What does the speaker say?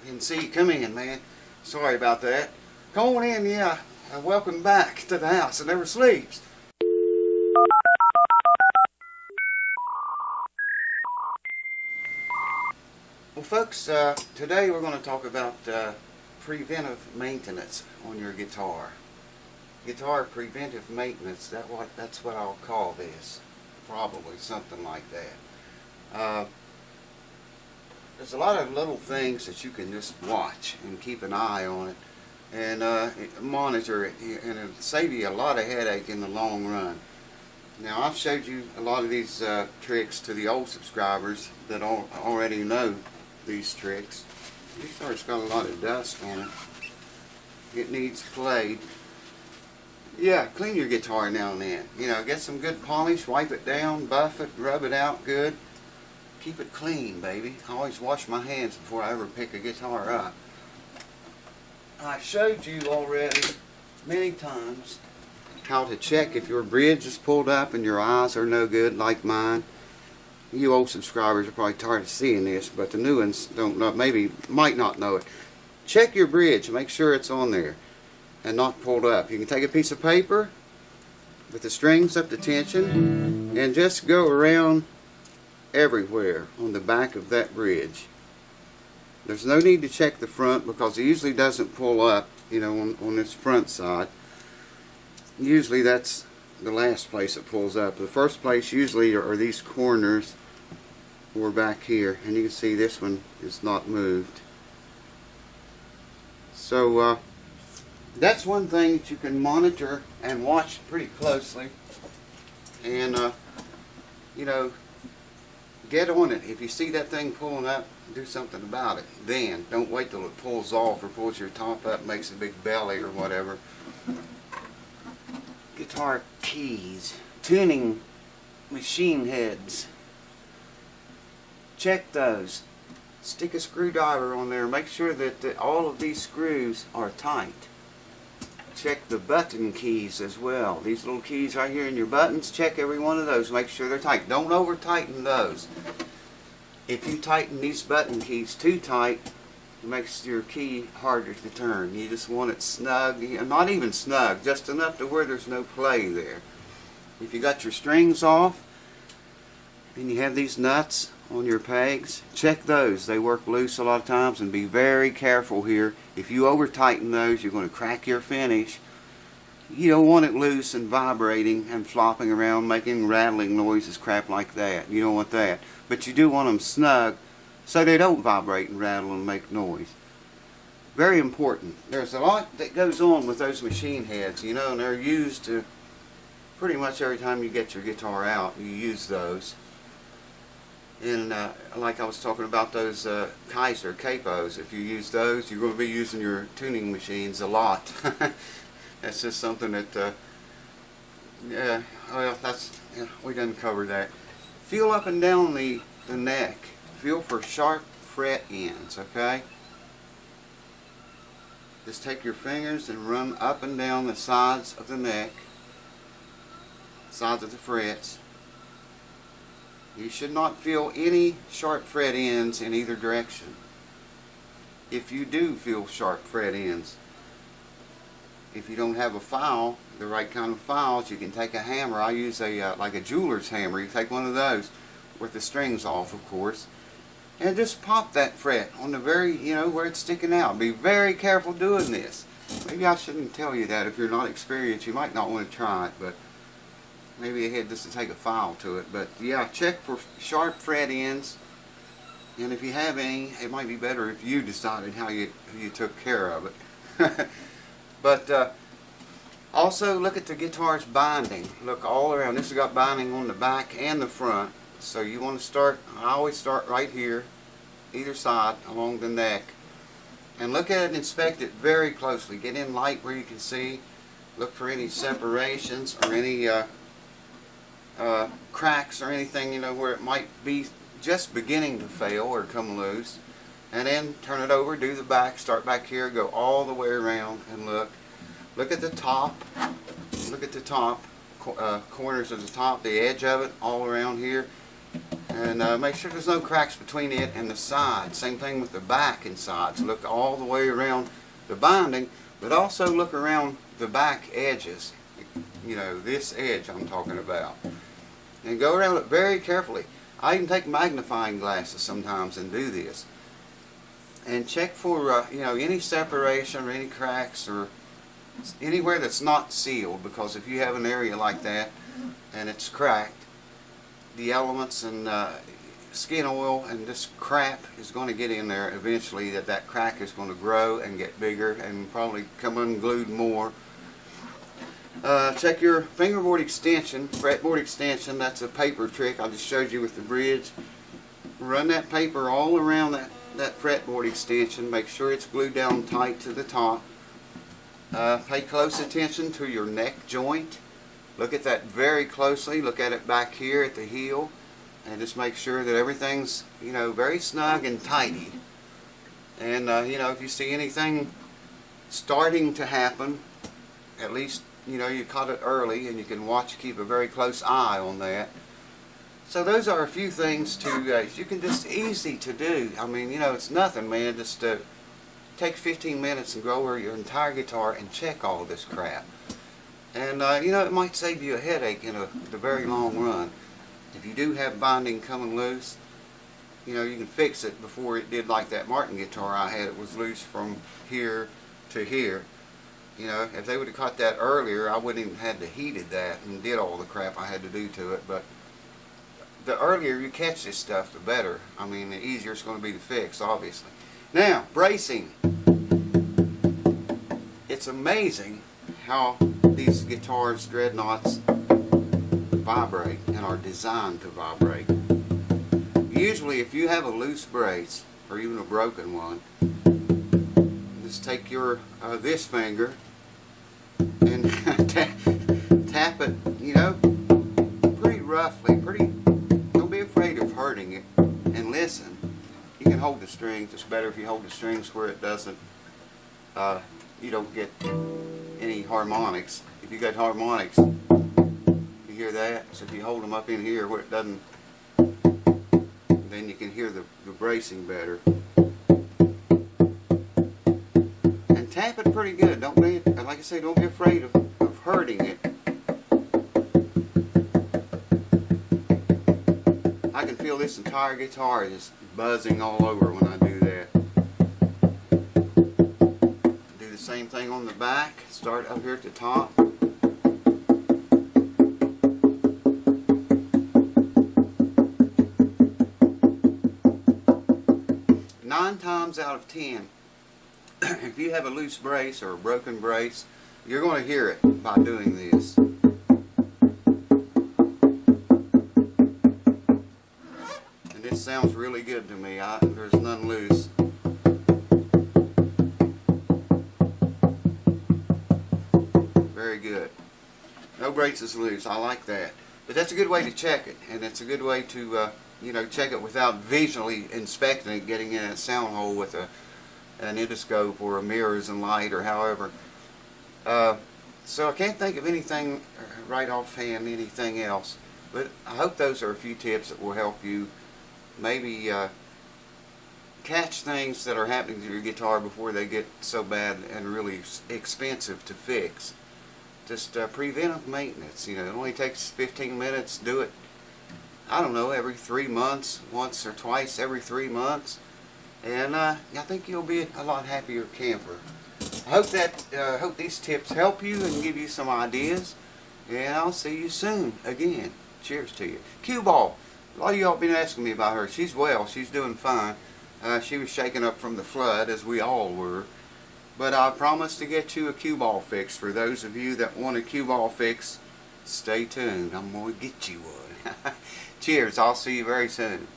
Didn't see you come in, man. Sorry about that. Come on in, yeah. Welcome back to the house. It never sleeps. Well, folks, today we're going to talk about preventive maintenance on your guitar. Guitar preventive maintenance. That's what I'll call this. Probably something like that. There's a lot of little things that you can just watch and keep an eye on it and monitor it, and it'll save you a lot of headache in the long run. Now, I've showed you a lot of these tricks to the old subscribers that already know these tricks. This guitar's got a lot of dust on it. It needs played. Yeah, clean your guitar now and then. You know, get some good polish, wipe it down, buff it, rub it out good. Keep it clean, baby. I always wash my hands before I ever pick a guitar up. I showed you already many times how to check if your bridge is pulled up and your eyes are no good like mine. You old subscribers are probably tired of seeing this, but the new ones don't know, might not know it. Check your bridge, make sure it's on there and not pulled up. You can take a piece of paper with the strings up to tension and just go around everywhere on the back of that bridge. There's no need to check the front because it usually doesn't pull up, you know, on this front side. Usually that's the last place it pulls up. The first place usually are these corners or back here, and you can see this one is not moved. So that's one thing that you can monitor and watch pretty closely, and you know, get on it. If you see that thing pulling up, do something about it. Then don't wait till it pulls off or pulls your top up, makes a big belly or whatever. Guitar keys, tuning machine heads, check those. Stick a screwdriver on there, make sure that all of these screws are tight. Check the button keys as well. These little keys right here in your buttons, check every one of those, make sure they're tight. Don't over tighten those. If you tighten these button keys too tight, it makes your key harder to turn. You just want it snug, not even snug, just enough to where there's no play there. If you got your strings off and you have these nuts on your pegs, check those. They work loose a lot of times, and be very careful here. If you over tighten those, you're going to crack your finish. You don't want it loose and vibrating and flopping around, making rattling noises, crap like that. You don't want that. But you do want them snug so they don't vibrate and rattle and make noise. Very important. There's a lot that goes on with those machine heads, you know, and they're used to pretty much every time you get your guitar out, you use those. And like I was talking about those Kaiser capos, if you use those, you're going to be using your tuning machines a lot. That's just something that, yeah, well, we done covered that. Feel up and down the neck. Feel for sharp fret ends, okay? Just take your fingers and run up and down the sides of the neck, sides of the frets. You should not feel any sharp fret ends in either direction. If you do feel sharp fret ends, if you don't have a file, the right kind of files, you can take a hammer. I use like a jeweler's hammer. You take one of those with the strings off, of course, and just pop that fret on the very, you know, where it's sticking out. Be very careful doing this. Maybe I shouldn't tell you that. If you're not experienced, you might not want to try it, but maybe ahead just to take a file to it. But yeah, check for sharp fret ends, and if you have any, it might be better if you decided how you took care of it. But also look at the guitar's binding. Look all around. This has got binding on the back and the front. So you want to start, I always start right here, either side along the neck. And look at it and inspect it very closely. Get in light where you can see. Look for any separations or any cracks or anything, you know, where it might be just beginning to fail or come loose. And then turn it over, do the back, start back here, go all the way around and look. Look at the top. Look at the top, corners of the top, the edge of it, all around here. And make sure there's no cracks between it and the side. Same thing with the back and sides. Look all the way around the binding, but also look around the back edges. You know, this edge I'm talking about. And go around it very carefully. I even take magnifying glasses sometimes and do this. And check for you know, any separation or any cracks or anywhere that's not sealed, because if you have an area like that and it's cracked, the elements and skin oil and this crap is going to get in there eventually. That crack is going to grow and get bigger and probably come unglued more. Check your fingerboard extension, fretboard extension. That's a paper trick I just showed you with the bridge. Run that paper all around that fretboard extension. Make sure it's glued down tight to the top. Pay close attention to your neck joint. Look at that very closely. Look at it back here at the heel, and just make sure that everything's, you know, very snug and tidy. And you know, if you see anything starting to happen, at least you know you caught it early, and you can keep a very close eye on that. So those are a few things you can just easy to do. I mean, you know, it's nothing, man. Just take 15 minutes and go over your entire guitar and check all this crap. And you know, it might save you a headache in the very long run. If you do have binding coming loose, you know, you can fix it before it did like that Martin guitar I had. It was loose from here to here. You know, if they would have caught that earlier, I wouldn't even had to heated that and did all the crap I had to do to it. But the earlier you catch this stuff, the better. I mean, the easier it's going to be to fix, obviously. Now, bracing. It's amazing how these guitars, dreadnoughts, vibrate and are designed to vibrate. Usually if you have a loose brace or even a broken one, just take your this finger and tap it, you know, pretty roughly, don't be afraid of hurting it, and listen. You can hold the strings. It's better if you hold the strings where it doesn't you don't get any harmonics. If you got harmonics, you hear that? So if you hold them up in here where it doesn't, then you can hear the bracing better. And tap it pretty good. Don't be, like I say, don't be afraid of hurting it. I can feel this entire guitar just buzzing all over when I do that. Do the same thing on the back. Start up here at the top. 9 times out of 10, if you have a loose brace or a broken brace, you're going to hear it by doing this. And this sounds really good to me. There's none loose. Very good. No braces loose. I like that. But that's a good way to check it, and it's a good way to you know, check it without visually inspecting it, getting in a sound hole with an endoscope or a mirrors and light or however. So I can't think of anything right offhand, anything else. But I hope those are a few tips that will help you maybe catch things that are happening to your guitar before they get so bad and really expensive to fix. Just preventive maintenance. You know, it only takes 15 minutes. Do it, I don't know, every 3 months, once or twice every 3 months, and I think you'll be a lot happier camper. I hope these tips help you and give you some ideas, and I'll see you soon again. Cheers to you. Cue ball. A lot of y'all been asking me about her. She's well. She's doing fine. She was shaken up from the flood, as we all were. But I promise to get you a cue ball fix. For those of you that want a cue ball fix, stay tuned. I'm going to get you one. Cheers. I'll see you very soon.